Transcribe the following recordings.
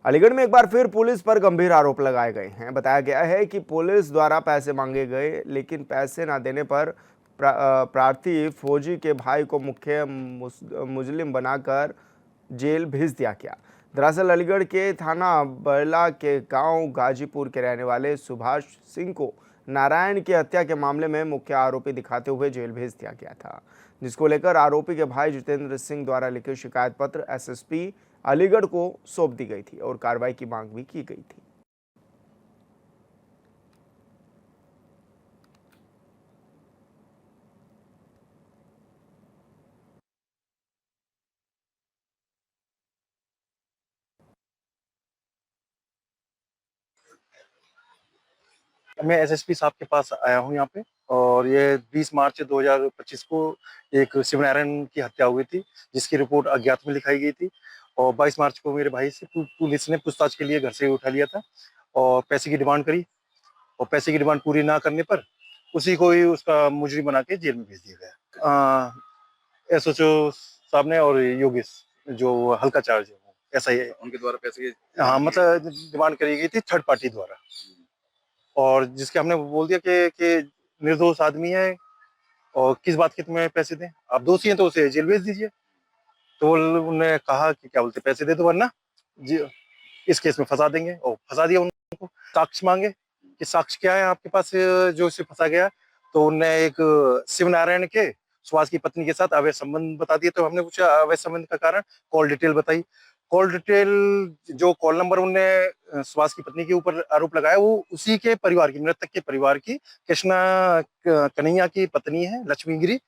अलीगढ़ में एक बार फिर पुलिस पर गंभीर आरोप लगाए गए हैं। बताया गया है कि पुलिस द्वारा पैसे मांगे गए, लेकिन पैसे न देने पर प्रार्थी फौजी के भाई को मुख्य मुजरिम बनाकर जेल भेज दिया गया। दरअसल अलीगढ़ के थाना बरला के गांव गाजीपुर के रहने वाले सुभाष सिंह को नारायण की हत्या के मामले में मुख्य आरोपी दिखाते हुए जेल भेज दिया गया था, जिसको लेकर आरोपी के भाई जितेंद्र सिंह द्वारा लिखित शिकायत पत्र एसएसपी अलीगढ़ को सौंप दी गई थी और कार्रवाई की मांग भी की गई थी। मैं एसएसपी साहब के पास आया हूँ यहाँ पे, और ये 20 मार्च 2025 को एक शिवनारायण की हत्या हुई थी, जिसकी रिपोर्ट अज्ञात में लिखाई गई थी। और 22 मार्च को मेरे भाई से पुलिस ने पूछताछ के लिए घर से उठा लिया था और पैसे की डिमांड करी, और पैसे की डिमांड पूरी ना करने पर उसी को ही उसका मुजरिम बना के जेल में भेज दिया गया। एसओचओ साहब ने और योगेश जो हल्का चार्ज है वो ऐसा ही उनके द्वारा पैसे हाँ, मतलब डिमांड करी गई थी थर्ड पार्टी द्वारा, और जिसके हमने बोल दिया कि निर्दोष आदमी है और किस बात के तुम्हें पैसे दें, आप दोषी हैं तो उसे जेल भेज दीजिए। तो उन्होंने कहा कि क्या बोलते पैसे दे दो वरना जी इस केस में फंसा देंगे, और फंसा दिया उनको। साक्ष्य मांगे कि साक्ष्य क्या है आपके पास जो इसे फंसा गया। तो उनने एक शिवनारायण के सुहास की पत्नी के साथ अवैध संबंध बता दिए। तो हमने पूछा अवैध संबंध का कारण, कॉल डिटेल बताई। कॉल डिटेल जो कॉल नंबर उनने सुहास की पत्नी के ऊपर आरोप लगाया वो उसी के परिवार की, मृतक के परिवार की, कृष्णा कन्हैया की पत्नी है लक्ष्मी गिरी,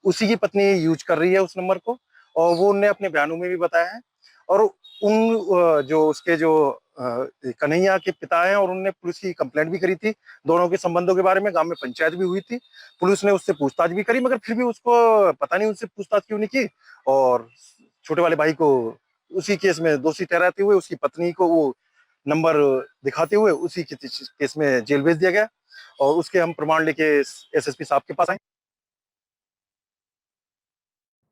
उसी की पत्नी यूज कर रही है उस नंबर को, और वो उनने अपने बयानों में भी बताया है। और उन जो उसके जो कन्हैया के पिता हैं, और उनने पुलिस की कंप्लेंट भी करी थी दोनों के संबंधों के बारे में। गांव में पंचायत भी हुई थी, पुलिस ने उससे पूछताछ भी करी, मगर फिर भी उसको पता नहीं उनसे पूछताछ क्यों नहीं की, और छोटे वाले भाई को उसी केस में दोषी ठहराते हुए उसकी पत्नी को वो नंबर दिखाते हुए उसी केस में जेल भेज दिया गया। और उसके हम प्रमाण लेके एसएसपी साहब के पास आए।